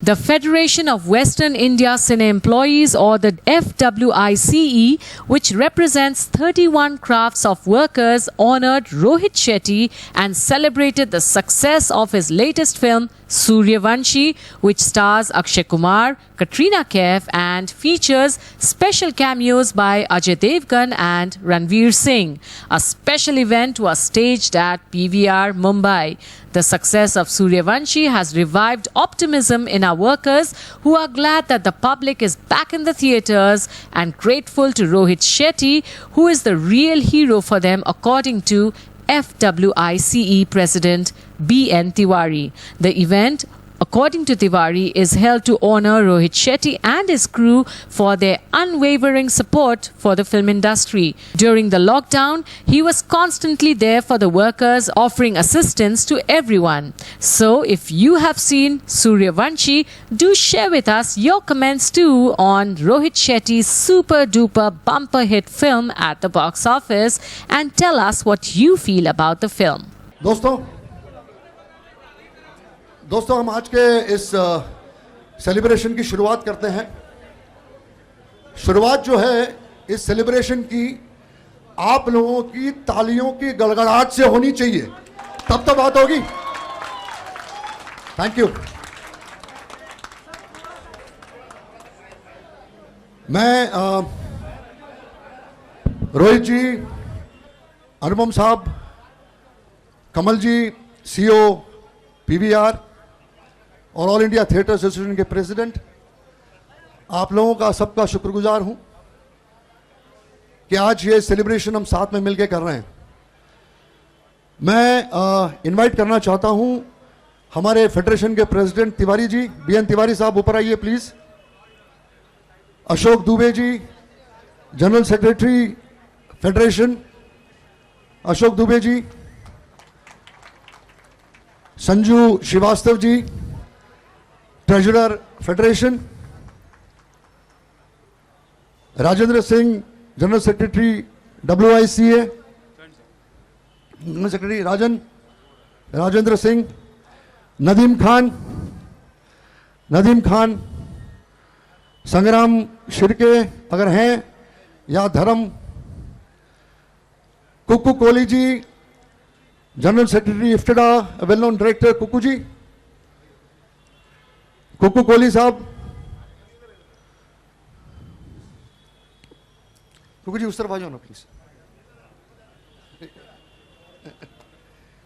The Federation of Western India Cine Employees, or the FWICE, which represents 31 crafts of workers, honored Rohit Shetty and celebrated the success of his latest film Suryavanshi, which stars Akshay Kumar, Katrina Kaif and features special cameos by Ajay Devgan and Ranveer Singh. A special event was staged at PVR Mumbai. The success of Suryavanshi has revived optimism in our workers, who are glad that the public is back in the theatres and grateful to Rohit Shetty, who is the real hero for them, according to FWICE President B.N. Tiwari. The event, according to Tiwari, is held to honor Rohit Shetty and his crew for their unwavering support for the film industry. During the lockdown, he was constantly there for the workers, offering assistance to everyone. So, if you have seen Suryavanshi, do share with us your comments too on Rohit Shetty's super duper bumper hit film at the box office, and tell us what you feel about the film. दोस्तों हम आज के इस celebration की शुरुआत करते हैं। शुरुआत जो है इस सेलिब्रेशन की आप लोगों की तालियों की गड़गड़ाहट से होनी चाहिए, तब तो बात होगी। Thank you. मैं रोहित जी, अनुपम साहब, कमल जी, सीईओ पीवीआर और ऑल इंडिया थिएटर एसोसिएशन के प्रेसिडेंट, आप लोगों का सबका शुक्रगुजार हूं कि आज ये सेलिब्रेशन हम साथ में मिलकर कर रहे हैं। मैं इनवाइट करना चाहता हूं हमारे फेडरेशन के प्रेसिडेंट तिवारी जी, बीएन तिवारी साहब ऊपर आइए please. Ashok Dubey ji, general secretary federation, Ashok Dubey ji. Sanju Srivastava ji, treasurer federation. Rajendra Singh, general secretary WICA, general secretary Rajendra Singh. Nadeem Khan, Sangram Shirke अगर हैं, या धर्म। Kukku Kohli ji, general secretary IFTDA, well known director Kukku ji, Kukku Kohli sahab. Kukku जी उस तरफ आ जाओ ना प्लीज।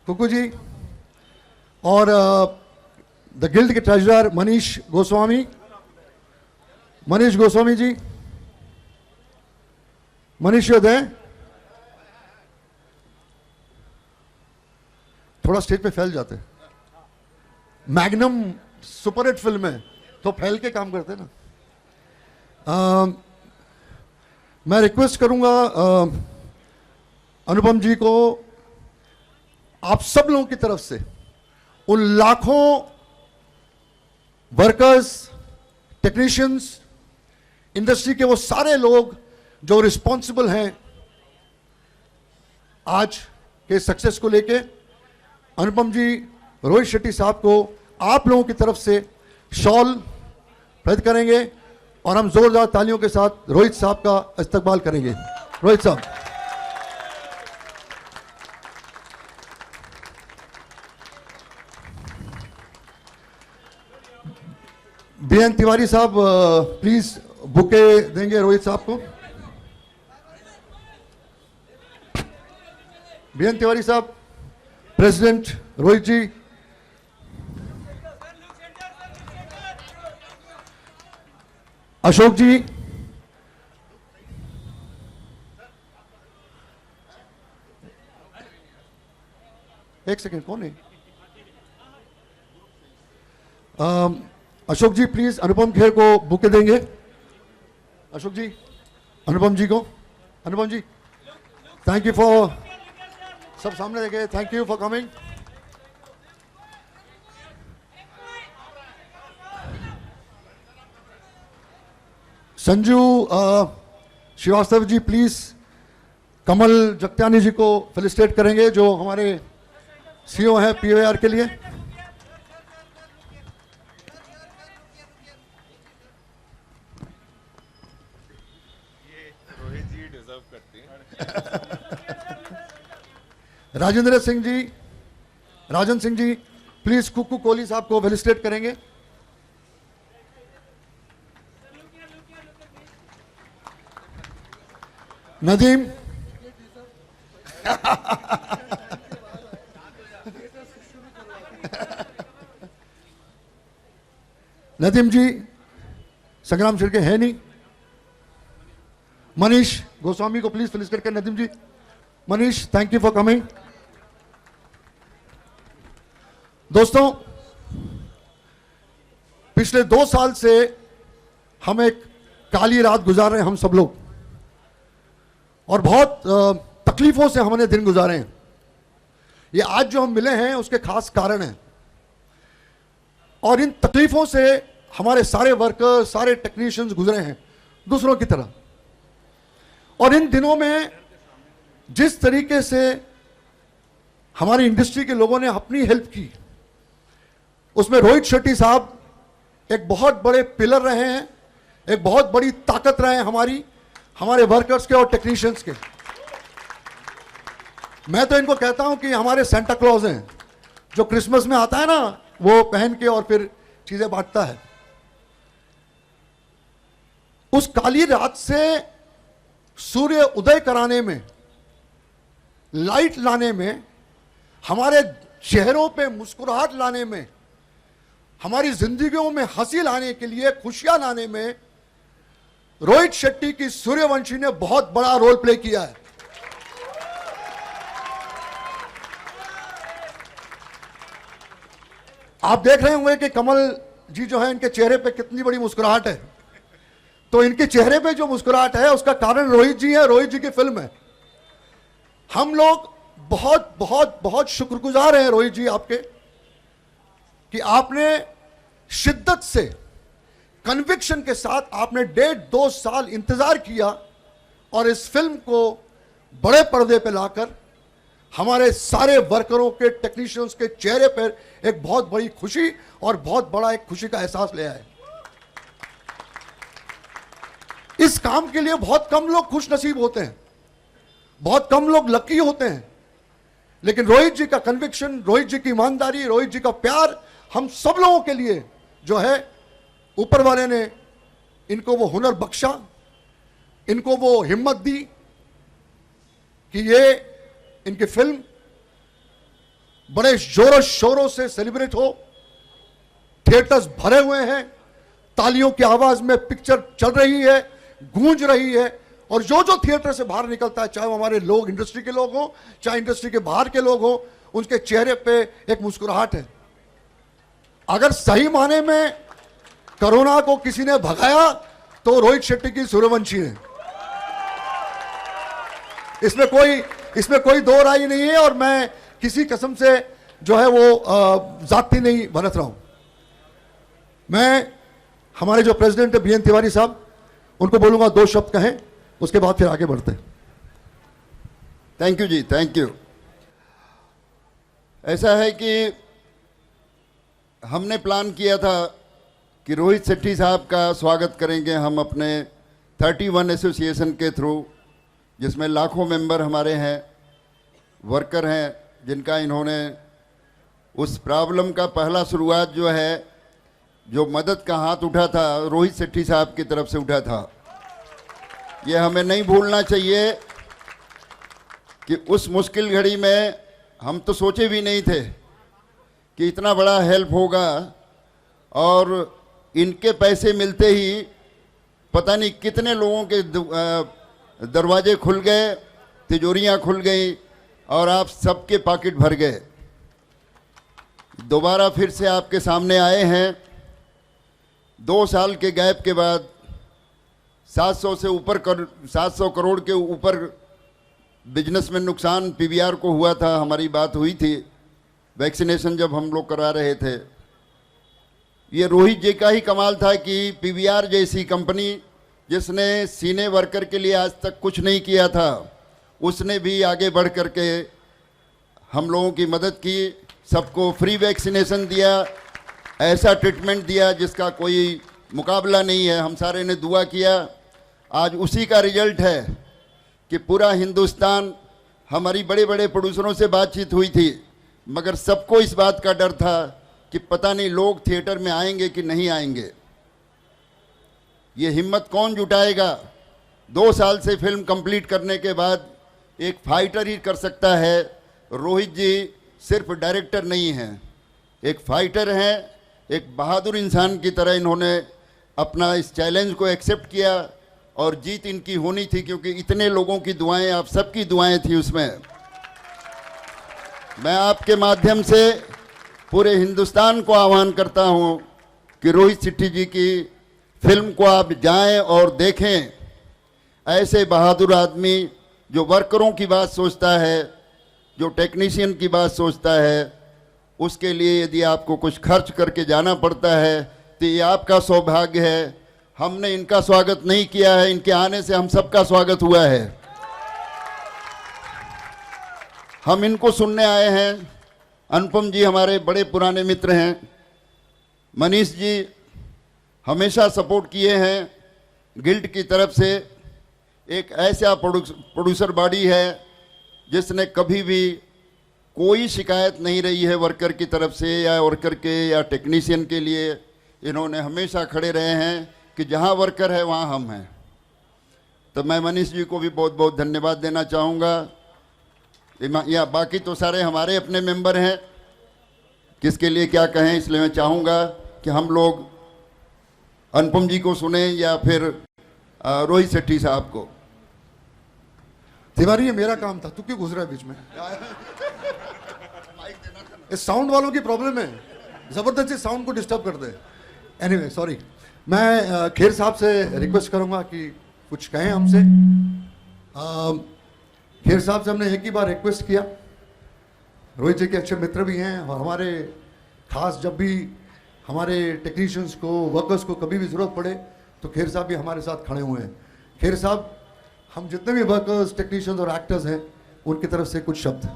कुक्कू जी और द गिल्ड के ट्रेजरर मनीष गोस्वामी जी। मनीष योदय थोड़ा स्टेज पे फैल जाते हैं। मैग्नम सुपरहिट फिल्म है तो फैल के काम करते ना। मैं रिक्वेस्ट करूंगा अनुपम जी को, आप सब लोगों की तरफ से उन लाखों वर्कर्स, टेक्नीशियंस, इंडस्ट्री के वो सारे लोग जो रिस्पॉन्सिबल हैं आज के सक्सेस को लेके, अनुपम जी, रोहित शेट्टी साहब को आप लोगों की तरफ से शॉल प्रदान करेंगे और हम जोरदार तालियों के साथ रोहित साहब का इस्तकबाल करेंगे। रोहित साहब। बीएन तिवारी साहब प्लीज बुके देंगे रोहित साहब को। BN Tiwari sahab, president Rohit ji. अशोक जी, एक सेकेंड, कौन है? अशोक जी प्लीज अनुपम खेर को बुके देंगे। अशोक जी, अनुपम जी को। Anupam ji, thank you for, सब सामने देखे, thank you for coming. Sanju Srivastava ji please Kamal Jagtiani ji को फेलिसिटेट करेंगे, जो हमारे सीईओ हैं पीवीआर के लिए। राजेंद्र सिंह जी, राजन सिंह जी प्लीज कुक्कू कोहली साहब को फेलिसिटेट करेंगे। नदीम नदीम जी संग्राम शिर्के है नहीं। मनीष गोस्वामी को प्लीज फेलिसिटेट करें। Nadeem ji, Manish thank you for coming. दोस्तों, पिछले 2 साल से हम एक काली रात गुजार रहे हैं हम सब लोग, और बहुत तकलीफों से हमने दिन गुजारे हैं। ये आज जो हम मिले हैं उसके खास कारण हैं, और इन तकलीफों से हमारे सारे वर्कर्स, सारे टेक्नीशियंस गुजरे हैं दूसरों की तरह। और इन दिनों में जिस तरीके से हमारी इंडस्ट्री के लोगों ने अपनी हेल्प की, उसमें रोहित शेट्टी साहब एक बहुत बड़े पिलर रहे हैं, एक बहुत बड़ी ताकत रहे हैं हमारे वर्कर्स के और टेक्नीशियंस के। मैं तो इनको कहता हूं कि हमारे सेंटा क्लॉज हैं, जो क्रिसमस में आता है ना, वो पहन के और फिर चीजें बांटता है। उस काली रात से सूर्य उदय कराने में, लाइट लाने में, हमारे चेहरों पे मुस्कुराहट लाने में, हमारी जिंदगियों में हंसी लाने के लिए, खुशियां लाने में रोहित शेट्टी की सूर्यवंशी ने बहुत बड़ा रोल प्ले किया है। आप देख रहे होंगे कि कमल जी जो है, इनके चेहरे पे कितनी बड़ी मुस्कुराहट है। तो इनके चेहरे पे जो मुस्कुराहट है उसका कारण रोहित जी है, रोहित जी की फिल्म है। हम लोग बहुत बहुत बहुत शुक्रगुजार हैं रोहित जी आपके, कि आपने शिद्दत से, कन्विक्शन के साथ आपने 1.5-2 साल इंतजार किया और इस फिल्म को बड़े पर्दे पे लाकर हमारे सारे वर्करों के, टेक्नीशियंस के चेहरे पर एक बहुत बड़ी खुशी और बहुत बड़ा एक खुशी का एहसास ले आए। इस काम के लिए बहुत कम लोग खुश नसीब होते हैं, बहुत कम लोग लकी होते हैं, लेकिन रोहित जी का कन्विक्शन, रोहित जी की ईमानदारी, रोहित जी का प्यार हम सब लोगों के लिए जो है, ऊपर वाले ने इनको वो हुनर बख्शा, इनको वो हिम्मत दी कि ये इनकी फिल्म बड़े जोरों शोरों से सेलिब्रेट हो। थिएटर्स भरे हुए हैं, तालियों की आवाज में पिक्चर चल रही है, गूंज रही है, और जो जो थिएटर से बाहर निकलता है, चाहे वो हमारे लोग, इंडस्ट्री के लोग हों, चाहे इंडस्ट्री के बाहर के लोग हों, उनके चेहरे पे एक मुस्कुराहट है। अगर सही माने में कोरोना को किसी ने भगाया तो रोहित शेट्टी की सूर्यवंशी ने। इसमें कोई दो राय नहीं है, और मैं किसी कसम से जो है वो जाति नहीं बरत रहा हूं। मैं हमारे जो प्रेसिडेंट है बीएन तिवारी साहब, उनको बोलूंगा 2 शब्द कहें, उसके बाद फिर आगे बढ़ते हैं। Thank you ji, thank you. ऐसा है कि हमने प्लान किया था कि रोहित शेट्टी साहब का स्वागत करेंगे हम अपने 31 एसोसिएशन के थ्रू, जिसमें लाखों मेंबर हमारे हैं, वर्कर हैं, जिनका इन्होंने उस प्रॉब्लम का पहला शुरुआत जो है, जो मदद का हाथ उठा था, रोहित शेट्टी साहब की तरफ से उठा था। ये हमें नहीं भूलना चाहिए कि उस मुश्किल घड़ी में हम तो सोचे भी नहीं थे कि इतना बड़ा हेल्प होगा, और इनके पैसे मिलते ही पता नहीं कितने लोगों के दरवाजे खुल गए, तिजोरियां खुल गई, और आप सबके पॉकेट भर गए। दोबारा फिर से आपके सामने आए हैं 2 साल के गैप के बाद। 700 करोड़ के ऊपर बिजनेस में नुकसान पीवीआर को हुआ था। हमारी बात हुई थी वैक्सीनेशन जब हम लोग करा रहे थे। ये रोहित जी का ही कमाल था कि पीवीआर जैसी कंपनी, जिसने सीने वर्कर के लिए आज तक कुछ नहीं किया था, उसने भी आगे बढ़ कर के हम लोगों की मदद की, सबको फ्री वैक्सीनेशन दिया, ऐसा ट्रीटमेंट दिया जिसका कोई मुकाबला नहीं है। हम सारे ने दुआ किया। आज उसी का रिजल्ट है कि पूरा हिंदुस्तान, हमारी बड़े बड़े प्रोड्यूसरों से बातचीत हुई थी, मगर सबको इस बात का डर था कि पता नहीं लोग थिएटर में आएंगे कि नहीं आएंगे। ये हिम्मत कौन जुटाएगा? 2 साल से फिल्म कंप्लीट करने के बाद एक फाइटर ही कर सकता है। रोहित जी सिर्फ डायरेक्टर नहीं हैं, एक फाइटर हैं, एक बहादुर इंसान की तरह इन्होंने अपना इस चैलेंज को एक्सेप्ट किया और जीत इनकी होनी थी, क्योंकि इतने लोगों की दुआएं, आप सबकी दुआएं थी उसमें। मैं आपके माध्यम से पूरे हिंदुस्तान को आह्वान करता हूं कि रोहित शेट्टी जी की फिल्म को आप जाएं और देखें। ऐसे बहादुर आदमी जो वर्करों की बात सोचता है, जो टेक्नीशियन की बात सोचता है, उसके लिए यदि आपको कुछ खर्च करके जाना पड़ता है तो ये आपका सौभाग्य है। हमने इनका स्वागत नहीं किया है, इनके आने से हम सबका स्वागत हुआ है। हम इनको सुनने आए हैं। अनुपम जी हमारे बड़े पुराने मित्र हैं, मनीष जी हमेशा सपोर्ट किए हैं गिल्ड की तरफ से। एक ऐसा प्रोड्यूसर बॉडी है जिसने कभी भी कोई शिकायत नहीं रही है वर्कर की तरफ से या वर्कर के या टेक्नीशियन के लिए। इन्होंने हमेशा खड़े रहे हैं कि जहां वर्कर है वहां हम हैं। तो मैं मनीष जी को भी बहुत बहुत धन्यवाद देना चाहूँगा। या बाकी तो सारे हमारे अपने मेंबर हैं, किसके लिए क्या कहें, इसलिए मैं चाहूँगा कि हम लोग अनुपम जी को सुने या फिर रोहित शेट्टी साहब को। तिवारी ये मेरा काम था, तू क्यों घुस रहा है बीच में? इस साउंड वालों की प्रॉब्लम है, जबरदस्ती साउंड को डिस्टर्ब कर दे। Anyway sorry. मैं खेर साहब से रिक्वेस्ट करूंगा कि कुछ कहें हमसे। खेर साहब से हमने एक ही बार रिक्वेस्ट किया, रोहित जी के अच्छे मित्र भी हैं और हमारे खास जब भी हमारे टेक्नीशियंस को, वर्कर्स को कभी भी ज़रूरत पड़े तो खेर साहब भी हमारे साथ खड़े हुए हैं। खेर साहब, हम जितने भी वर्कर्स, टेक्नीशियंस और एक्टर्स हैं उनकी तरफ से कुछ शब्द।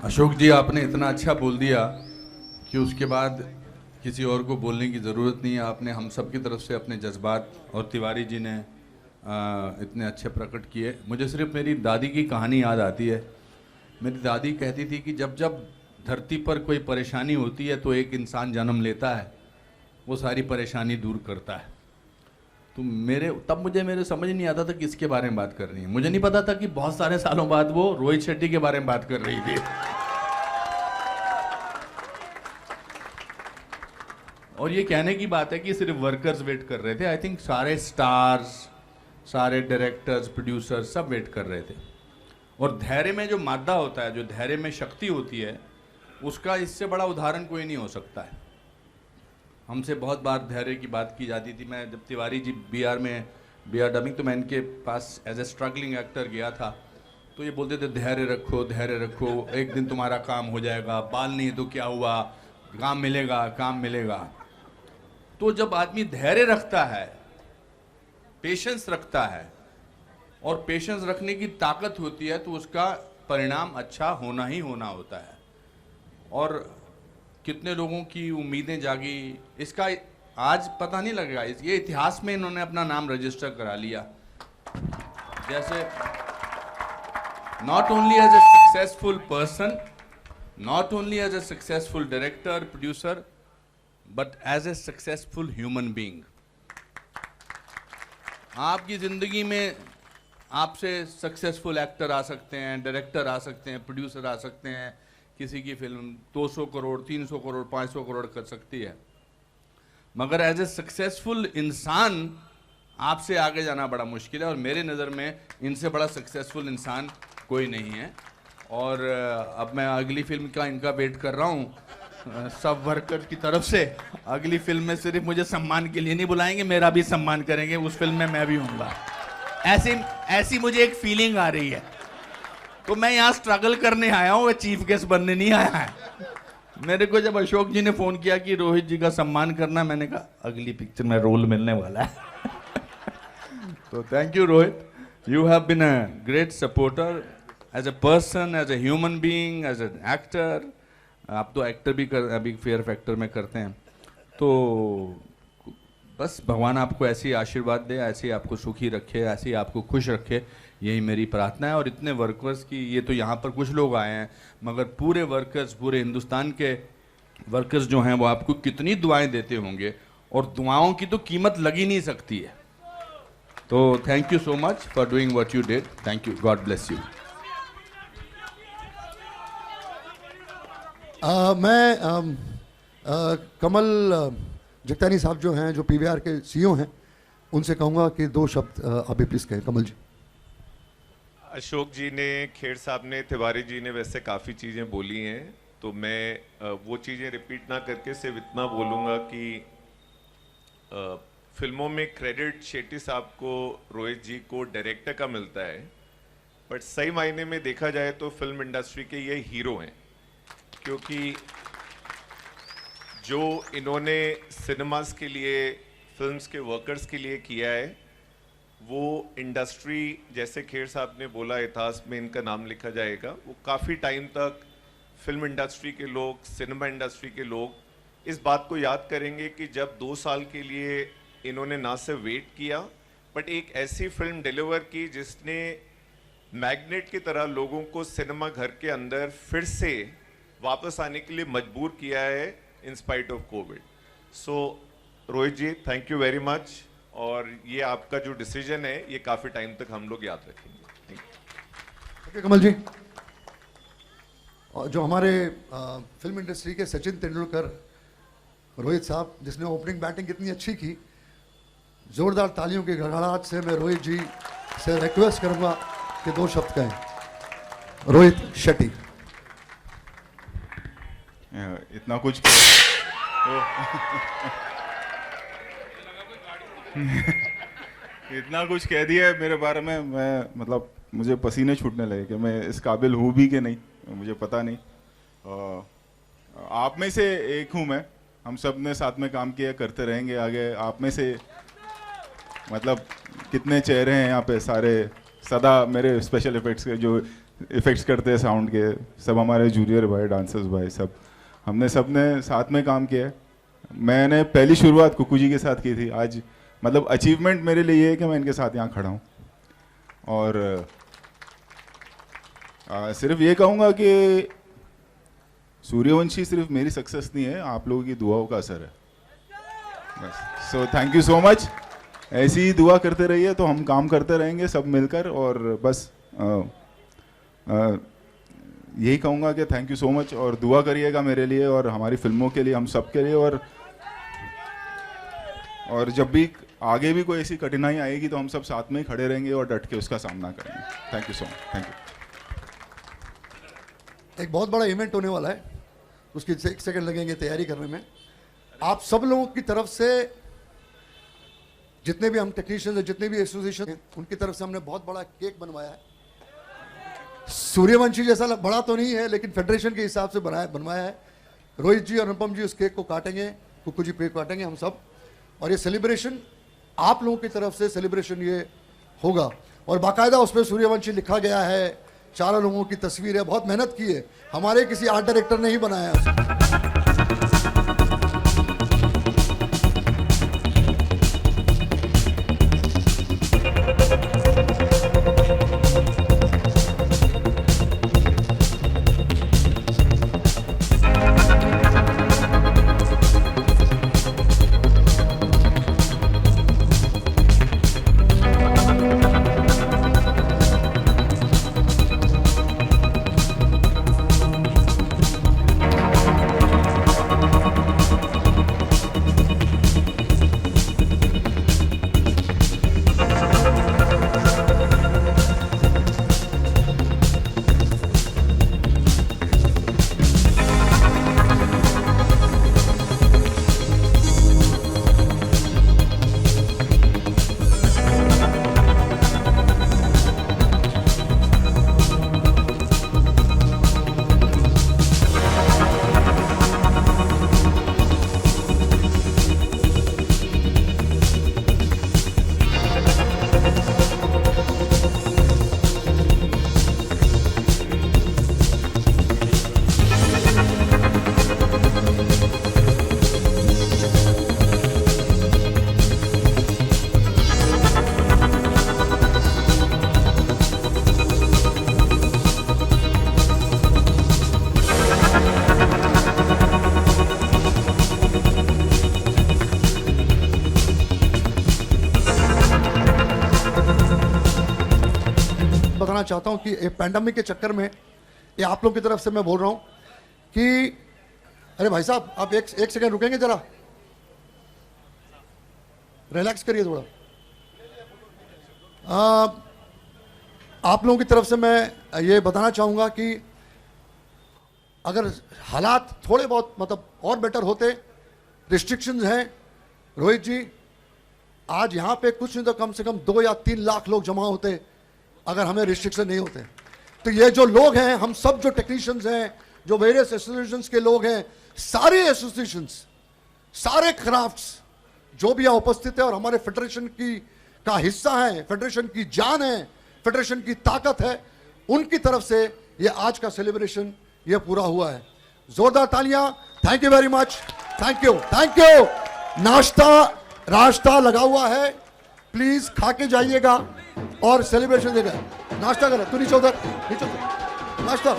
अशोक जी, आपने इतना अच्छा बोल दिया कि उसके बाद किसी और को बोलने की ज़रूरत नहीं है। आपने हम सब की तरफ से अपने जज्बात, और तिवारी जी ने इतने अच्छे प्रकट किए। मुझे सिर्फ मेरी दादी की कहानी याद आती है। मेरी दादी कहती थी कि जब जब धरती पर कोई परेशानी होती है तो एक इंसान जन्म लेता है, वो सारी परेशानी दूर करता है। तो तब मेरे समझ नहीं आता था किसके बारे में बात कर रही है। मुझे नहीं पता था कि बहुत सारे सालों बाद वो रोहित शेट्टी के बारे में बात कर रही थी। और ये कहने की बात है कि सिर्फ वर्कर्स वेट कर रहे थे। आई थिंक सारे स्टार्स, सारे डायरेक्टर्स, प्रोड्यूसर्स सब वेट कर रहे थे। और धैर्य में जो मादा होता है, जो धैर्य में शक्ति होती है, उसका इससे बड़ा उदाहरण कोई नहीं हो सकता है। हमसे बहुत बार धैर्य की बात की जाती थी। मैं जब Tiwari ji B R dubbing, तो मैं इनके पास एज ए स्ट्रगलिंग एक्टर गया था, तो ये बोलते थे धैर्य रखो, धैर्य रखो, एक दिन तुम्हारा काम हो जाएगा, बाल नहीं तो क्या हुआ, काम मिलेगा, काम मिलेगा। तो जब आदमी धैर्य रखता है, पेशेंस रखता है, और पेशेंस रखने की ताकत होती है, तो उसका परिणाम अच्छा होना ही होना होता है। और कितने लोगों की उम्मीदें जागी, इसका आज पता नहीं लगेगा। ये इतिहास में इन्होंने अपना नाम रजिस्टर करा लिया। जैसे not only as a successful person, not only as a successful director, producer, but as a successful human being. आपकी जिंदगी में आपसे सक्सेसफुल एक्टर आ सकते हैं, डायरेक्टर आ सकते हैं, प्रोड्यूसर आ सकते हैं। किसी की फिल्म 200 करोड़, 300 करोड़, 500 करोड़ कर सकती है, मगर एज ए सक्सेसफुल इंसान आपसे आगे जाना बड़ा मुश्किल है। और मेरे नज़र में इनसे बड़ा सक्सेसफुल इंसान कोई नहीं है। और अब मैं अगली फिल्म का इनका वेट कर रहा हूँ सब वर्कर की तरफ से। अगली फिल्म में सिर्फ मुझे सम्मान के लिए नहीं बुलाएंगे, मेरा भी सम्मान करेंगे। उस फिल्म में मैं भी हूँगा। ऐसी मुझे एक फीलिंग आ रही है। तो मैं यहाँ स्ट्रगल करने आया हूँ, चीफ गेस्ट बनने नहीं आया है। मेरे को जब अशोक जी ने फोन किया कि रोहित जी का सम्मान करना, मैंने कहा अगली पिक्चर में रोल मिलने वाला है। तो thank you Rohit, you have been a great supporter as a person, as a human being, as an actor. आप तो एक्टर भी अभी फेयर फैक्टर में करते हैं, तो बस भगवान आपको ऐसे ही आशीर्वाद दे, ऐसे ही आपको सुखी रखे, ऐसे ही आपको खुश रखे, यही मेरी प्रार्थना है। और इतने वर्कर्स की, ये तो यहाँ पर कुछ लोग आए हैं, मगर पूरे वर्कर्स, पूरे हिंदुस्तान के वर्कर्स जो हैं वो आपको कितनी दुआएं देते होंगे, और दुआओं की तो कीमत लगी नहीं सकती है। तो thank you so much for doing what you did. Thank you, God bless you. मैं कमल जगतानी साहब जो हैं, जो पीवीआर के सीईओ हैं, उनसे कहूँगा कि 2 शब्द आप भी प्लीज़ कहें। कमल जी। अशोक जी ने, खेर साहब ने, तिवारी जी ने वैसे काफ़ी चीज़ें बोली हैं, तो मैं वो चीज़ें रिपीट ना करके सिर्फ इतना बोलूँगा कि फिल्मों में क्रेडिट शेट्टी साहब को, रोहित जी को डायरेक्टर का मिलता है, बट सही मायने में देखा जाए तो फिल्म इंडस्ट्री के ये हीरो हैं, क्योंकि जो इन्होंने सिनेमास के लिए, फिल्म्स के वर्कर्स के लिए किया है, वो इंडस्ट्री, जैसे खेर साहब ने बोला, इतिहास में इनका नाम लिखा जाएगा। वो काफ़ी टाइम तक फिल्म इंडस्ट्री के लोग, सिनेमा इंडस्ट्री के लोग इस बात को याद करेंगे कि जब 2 साल के लिए इन्होंने ना सिर्फ वेट किया, बट एक ऐसी फिल्म डिलीवर की जिसने मैग्नेट की तरह लोगों को सिनेमा घर के अंदर फिर से वापस आने के लिए मजबूर किया है, in spite of Covid. So Rohit ji, thank you very much, और ये आपका जो डिसीजन है ये काफ़ी टाइम तक हम लोग याद रखेंगे। ओके कमल जी। और जो हमारे फिल्म इंडस्ट्री के सचिन तेंदुलकर, रोहित साहब, जिसने ओपनिंग बैटिंग कितनी अच्छी की, जोरदार तालियों की गड़गड़ाहट से मैं रोहित जी से रिक्वेस्ट करूंगा कि 2 शब्द कहें। रोहित शेट्टी। इतना कुछ इतना कुछ कह दिया है मेरे बारे में, मैं मतलब मुझे पसीने छूटने लगे कि मैं इस काबिल हूँ भी कि नहीं, मुझे पता नहीं। आप में से एक हूँ मैं, हम सब ने साथ में काम किया, करते रहेंगे आगे। आप में से मतलब कितने चेहरे हैं यहाँ पे, सारे सदा मेरे स्पेशल इफेक्ट्स के, जो इफेक्ट्स करते हैं साउंड के, सब हमारे जूनियर भाई, डांसर्स भाई, सब हमने सब ने साथ में काम किया है। मैंने पहली शुरुआत कुकू जी के साथ की थी। आज मतलब अचीवमेंट मेरे लिए ये है कि मैं इनके साथ यहाँ खड़ा हूँ, और सिर्फ ये कहूँगा कि सूर्यवंशी सिर्फ मेरी सक्सेस नहीं है, आप लोगों की दुआओं का असर है बस। So thank you so much. ऐसी ही दुआ करते रहिए तो हम काम करते रहेंगे सब मिलकर, और बस यही कहूँगा कि थैंक यू सो मच, और दुआ करिएगा मेरे लिए और हमारी फिल्मों के लिए, हम सब के लिए। और जब भी आगे भी कोई ऐसी कठिनाई आएगी तो हम सब साथ में ही खड़े रहेंगे और डट के उसका सामना करेंगे। Thank you so much. Thank you. एक बहुत बड़ा इवेंट होने वाला है, उसकी 1 सेकंड लगेंगे तैयारी करने में। आप सब लोगों की तरफ से, जितने भी हम टेक्नीशियंस हैं, जितने भी एसोसिएशन हैं, उनकी तरफ से हमने बहुत बड़ा केक बनवाया है। सूर्यवंशी जैसा बड़ा तो नहीं है, लेकिन फेडरेशन के हिसाब से बनवाया है। रोहित जी और अनुपम जी उस केक को काटेंगे, कुकू जी केक काटेंगे, हम सब। और ये सेलिब्रेशन आप लोगों की तरफ से सेलिब्रेशन ये होगा, और बाकायदा उस पर सूर्यवंशी लिखा गया है, 4 लोगों की तस्वीर है, बहुत मेहनत की है, हमारे किसी आर्ट डायरेक्टर ने ही बनाया है। चाहता हूं कि ये पैंडेमिक के चक्कर में ये आप लोग की तरफ से मैं बोल रहा हूं कि अरे भाई साहब आप एक सेकंड रुकेंगे जरा, रिलैक्स करिए थोड़ा। आप लोगों की तरफ से मैं ये बताना चाहूंगा कि अगर हालात थोड़े बहुत मतलब और बेटर होते, रिस्ट्रिक्शंस हैं रोहित जी, आज यहां पे कुछ नहीं तो कम से कम 2 या 3 लाख लोग जमा होते अगर हमें रिस्ट्रिक्शन नहीं होते। तो ये जो लोग हैं, हम सब जो टेक्नीशियंस हैं, जो वेरियस एसोसिएशंस के लोग हैं, सारे एसोसिएशंस, सारे क्राफ्ट्स जो भी यहाँ उपस्थित है और हमारे फेडरेशन की का हिस्सा है, फेडरेशन की जान है, फेडरेशन की ताकत है, उनकी तरफ से ये आज का सेलिब्रेशन ये पूरा हुआ है। जोरदार तालियां। Thank you very much, thank you, thank you. नाश्ता लगा हुआ है, प्लीज खा के जाइएगा और सेलिब्रेशन देगा। नाश्ता करें, तू नीचे उधर, नीचे उधर, नाश्ता।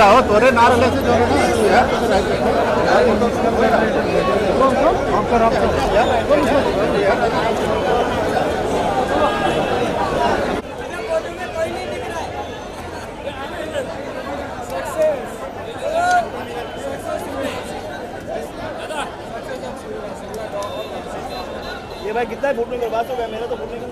हो तोरे नारले से जोड़े ना ये भाई कितना फुटने के बाद हो गया, मेरा तो फुटने का